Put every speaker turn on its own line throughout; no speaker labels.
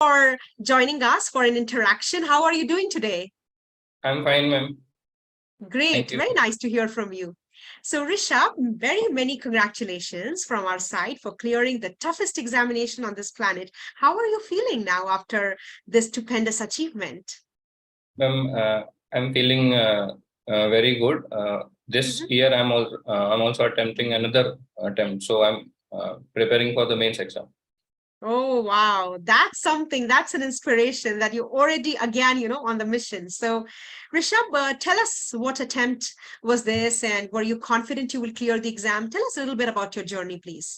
for joining us for an interaction. How are you doing today?
I'm fine, ma'am.
Great.
Thank you.
Very nice to hear from you. So, Rishab, very many congratulations from our side for clearing the toughest examination on this planet. How are you feeling now after this stupendous achievement?
Ma'am, I'm feeling very good. This
Mhm.
year, I'm also attempting another attempt. So I'm preparing for the mains exam.
Oh, wow. That's something, that's an inspiration that you're already, again, on the mission. So, Rishabh, tell us what attempt was this and were you confident you will clear the exam? Tell us a little bit about your journey, please.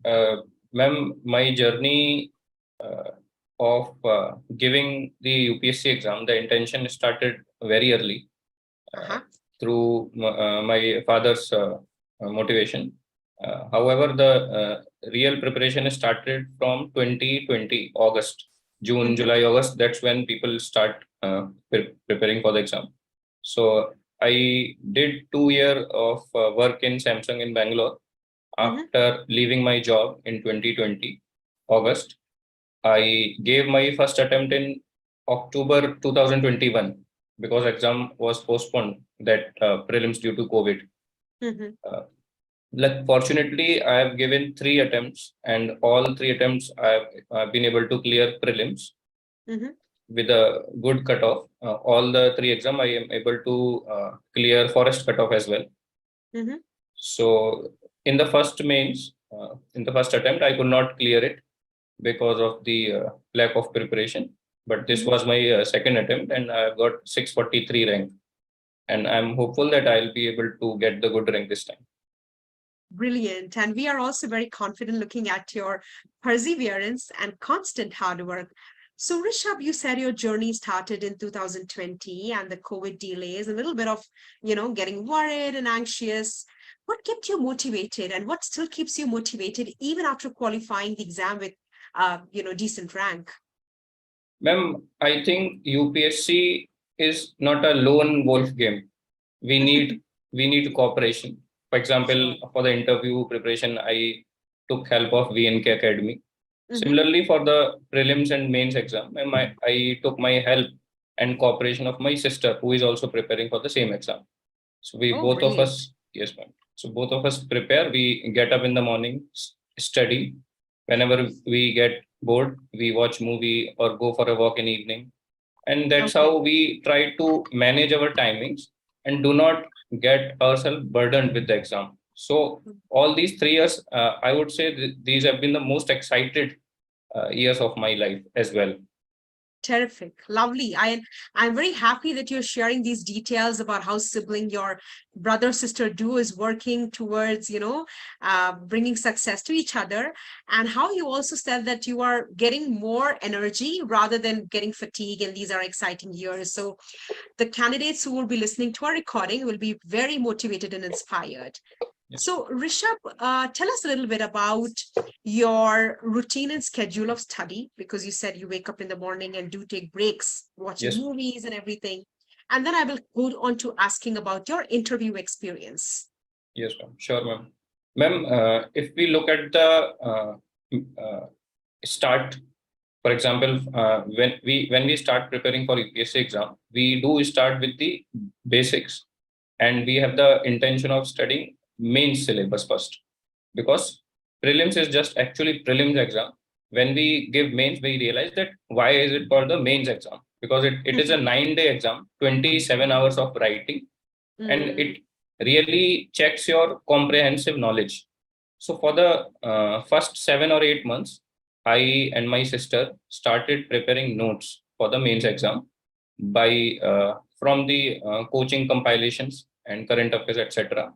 Uh, Ma'am, my journey uh, of giving the UPSC exam, the intention started very early
Uh-huh.
through my father's motivation. However, the real preparation started from 2020 August, June,
Mm-hmm.
July, August. That's when people start preparing for the exam. So I did 2 year of work in Samsung in Bangalore.
Mm-hmm.
After leaving my job in 2020 August, I gave my first attempt in October 2021 because exam was postponed that prelims due to COVID.
Mm-hmm.
Uh, like fortunately, I have given 3 attempts and all 3 attempts I've been able to clear prelims
Mm-hmm.
with a good cutoff. All the 3 exam I am able to clear forest cutoff as well.
Mm-hmm.
So in the first mains, in the first attempt, I could not clear it because of the lack of preparation. But this
Mm-hmm.
was my second attempt, and I got 643 rank. And I'm hopeful that I'll be able to get the good rank this time.
Brilliant. And we are also very confident looking at your perseverance and constant hard work. So, Rishabh, you said your journey started in 2020 and the COVID delays, a little bit of, getting worried and anxious. What kept you motivated and what still keeps you motivated even after qualifying the exam with, decent rank?
Ma'am, I think UPSC is not a lone wolf game. We need we need cooperation. For example,
Sure.
for the interview preparation, I took help of VNK Academy.
Hmm.
Similarly, for the prelims and mains exam, I took my help and cooperation of my sister, who is also preparing for the same exam. So we
Oh,
both of
brilliant.
us, yes, ma'am. So both of us prepare. We get up in the morning, study. Whenever we get bored, we watch movie or go for a walk in evening, and that's
Okay.
how we try to manage our timings and do not get ourselves burdened with the exam. So all these 3 years, I would say these have been the most excited years of my life as well.
Terrific. Lovely. I'm very happy that you're sharing these details about how sibling your brother sister duo is working towards, bringing success to each other, and how you also said that you are getting more energy rather than getting fatigue, and these are exciting years. So the candidates who will be listening to our recording will be very motivated and inspired.
Yes.
So, Rishabh, tell us a little bit about your routine and schedule of study, because you said you wake up in the morning and do take breaks, watching
Yes.
movies and everything. And then I will go on to asking about your interview experience.
Yes, ma'am. Sure, ma'am. Ma'am, if we look at the uh, start, for example, when we start preparing for UPSC exam, we do start with the basics, and we have the intention of studying main syllabus first, because prelims is just actually prelims exam. When we give mains, we realize that why is it called the mains exam? Because it is a 9 day exam, 27 hours of writing, and
Mm,
it really checks your comprehensive knowledge. So for the first 7 or 8 months, I and my sister started preparing notes for the mains exam by from the coaching compilations and current affairs, etc.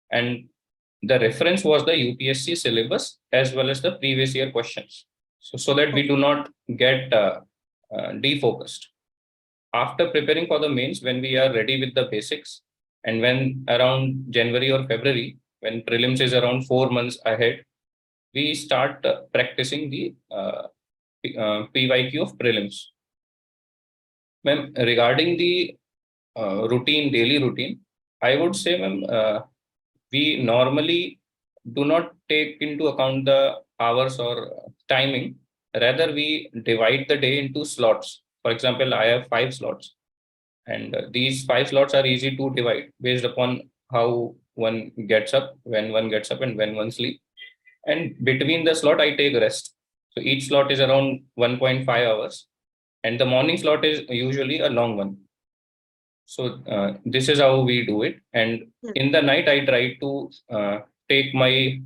And the reference was the UPSC syllabus as well as the previous year questions. So that we do
okay.
not get defocused. After preparing for the mains, when we are ready with the basics, and when around January or February, when prelims is around 4 months ahead, we start practicing the PYQ of prelims. Ma'am, regarding the daily routine, I would say, ma'am, we normally do not take into account the hours or timing. rather we divide the day into slots. For example, I have 5 slots, and these 5 slots are easy to divide based upon how one gets up, when one gets up, and when one sleeps. And between the slot, I take rest. So each slot is around 1.5 hours, and the morning slot is usually a long one. So this is how we do it. And
Hmm.
in the night, I try to take my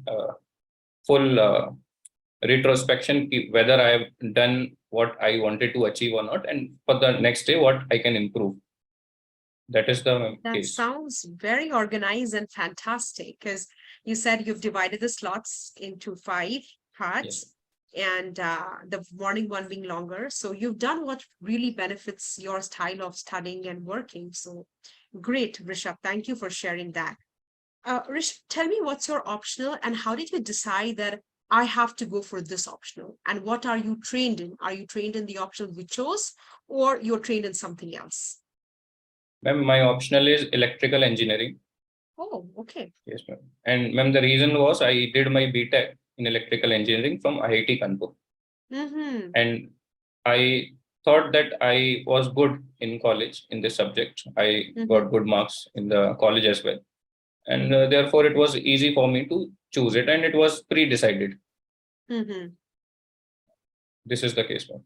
full retrospection, whether I have done what I wanted to achieve or not, and for the next day, what I can improve. That is the
That
case.
sounds very organized and fantastic because you said you've divided the slots into 5 parts
Yes.
and the morning one being longer. So you've done what really benefits your style of studying and working. So great, Rishab. Thank you for sharing that. Rishab, tell me what's your optional and how did you decide that I have to go for this optional? And what are you trained in? Are you trained in the optional we chose or you're trained in something else?
Ma'am, my optional is electrical engineering.
Oh, okay.
Yes, ma'am. And ma'am, the reason was I did my BTech in electrical engineering from IIT Kanpur.
Mm-hmm.
And I thought that I was good in college in this subject. I
Mm-hmm.
got good marks in the college as well. And therefore, it was easy for me to choose it, and it was pre-decided.
Mm-hmm.
This is the case, ma'am.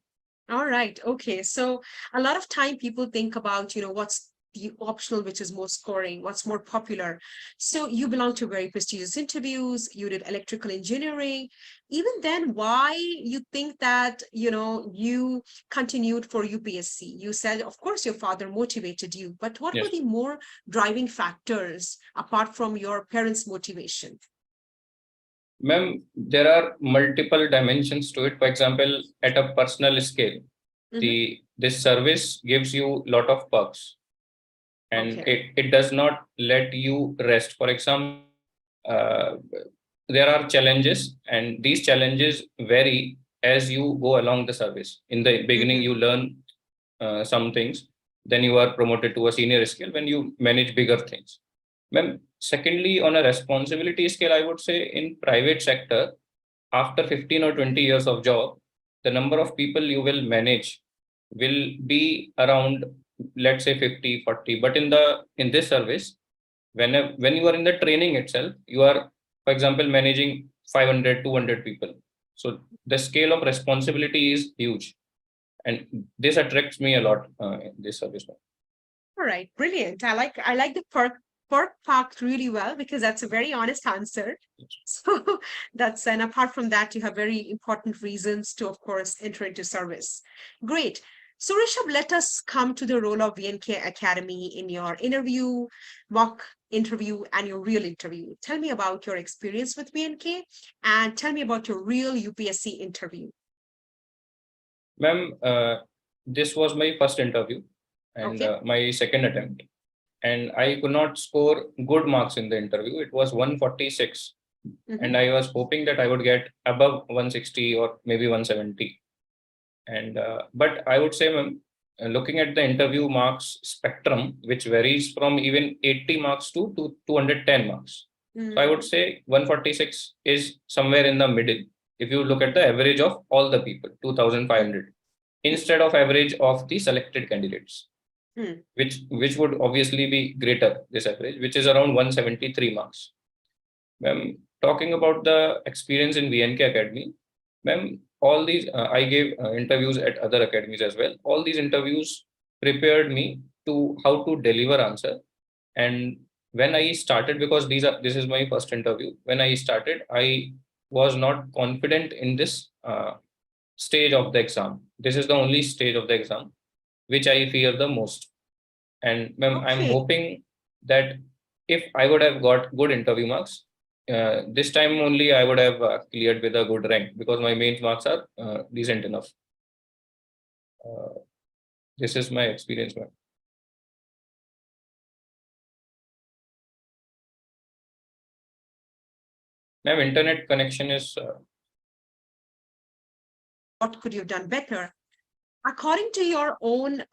All right. Okay. So a lot of time people think about, what's the optional which is more scoring, what's more popular. So you belong to very prestigious interviews, you did electrical engineering. Even then, why you think that, you continued for UPSC? You said, of course, your father motivated you, but what were
Yes.
the more driving factors apart from your parents' motivation?
Ma'am, there are multiple dimensions to it. For example, at a personal scale,
Mm-hmm.
this service gives you a lot of perks, and
Okay.
it does not let you rest. For example, uh, there are challenges, and these challenges vary as you go along the service. In the beginning,
Mm-hmm.
you learn some things, then you are promoted to a senior scale when you manage bigger things. Ma'am, secondly, on a responsibility scale, I would say in private sector, after 15 or 20 years of job, the number of people you will manage will be around, let's say 50, 40. But in this service, when you are in the training itself, you are, for example, managing 500, 200 people. So the scale of responsibility is huge. And this attracts me a lot in this service.
All right, brilliant. I like the perk part really well because that's a very honest answer. So that's and apart from that, you have very important reasons to, of course, enter into service. Great. So Rishabh, let us come to the role of VNK Academy in your interview, mock interview, and your real interview. Tell me about your experience with VNK and tell me about your real UPSC interview.
Ma'am, this was my first interview and
Okay.
my second attempt. And I could not score good marks in the interview. It was 146.
Mm-hmm.
And I was hoping that I would get above 160 or maybe 170. And but I would say, ma'am, looking at the interview marks spectrum, which varies from even 80 marks to 210 marks. So I would
Mm-hmm.
say 146 is somewhere in the middle. If you look at the average of all the people, 2,500, instead of average of the selected candidates,
Mm-hmm.
which would obviously be greater, this average, which is around 173 marks. Ma'am, talking about the experience in VNK Academy, ma'am, all these I gave interviews at other academies as well. All these interviews prepared me to how to deliver answer. And when I started, because this is my first interview, when I started, I was not confident in this stage of the exam. This is the only stage of the exam which I fear the most. And ma'am, I'm
Okay.
hoping that if I would have got good interview marks, this time only I would have cleared with a good rank because my main marks are decent enough. Uh, this is my experience, ma'am. Ma'am, internet connection is
What could you have done better? According to your own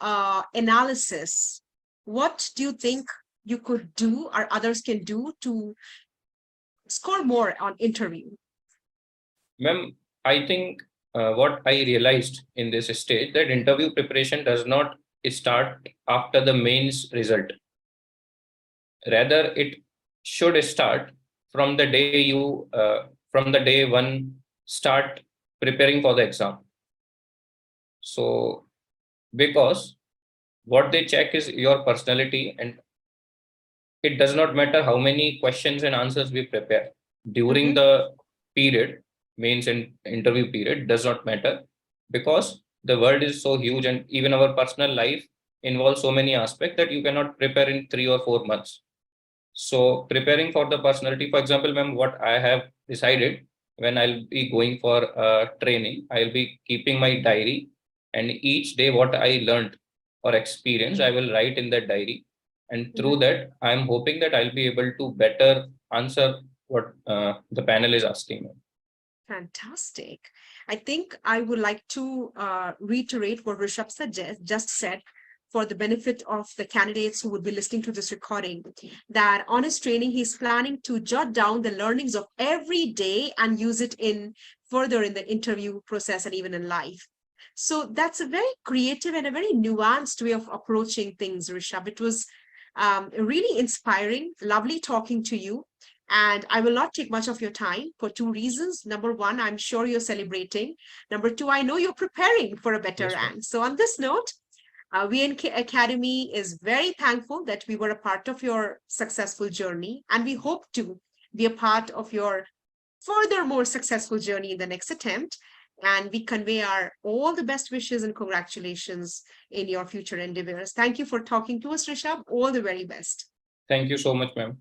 analysis, what do you think you could do or others can do to score more on interview?
ma'am. I think what I realized in this stage, that interview preparation does not start after the mains result. Rather, it should start from the day from the day one start preparing for the exam. So, because what they check is your personality, and it does not matter how many questions and answers we prepare during the period, mains and interview period does not matter, because the world is so huge and even our personal life involves so many aspects that you cannot prepare in 3 or 4 months. So preparing for the personality, for example, ma'am, what I have decided, when I'll be going for training, I'll be keeping my diary, and each day what I learned or experienced, I will write in that diary. And through that, I'm hoping that I'll be able to better answer what the panel is asking me.
Fantastic. I think I would like to reiterate what Rishab just said, for the benefit of the candidates who would be listening to this recording, that on his training, he's planning to jot down the learnings of every day and use it in further in the interview process and even in life. So that's a very creative and a very nuanced way of approaching things, Rishab. It was really inspiring, lovely talking to you. And I will not take much of your time for two reasons. Number one, I'm sure you're celebrating. Number two, I know you're preparing for a better rank. So on this note, VNK Academy is very thankful that we were a part of your successful journey, and we hope to be a part of your furthermore successful journey in the next attempt. And we convey our all the best wishes and congratulations in your future endeavors. Thank you for talking to us, Rishab. All the very best.
Thank you so much, ma'am.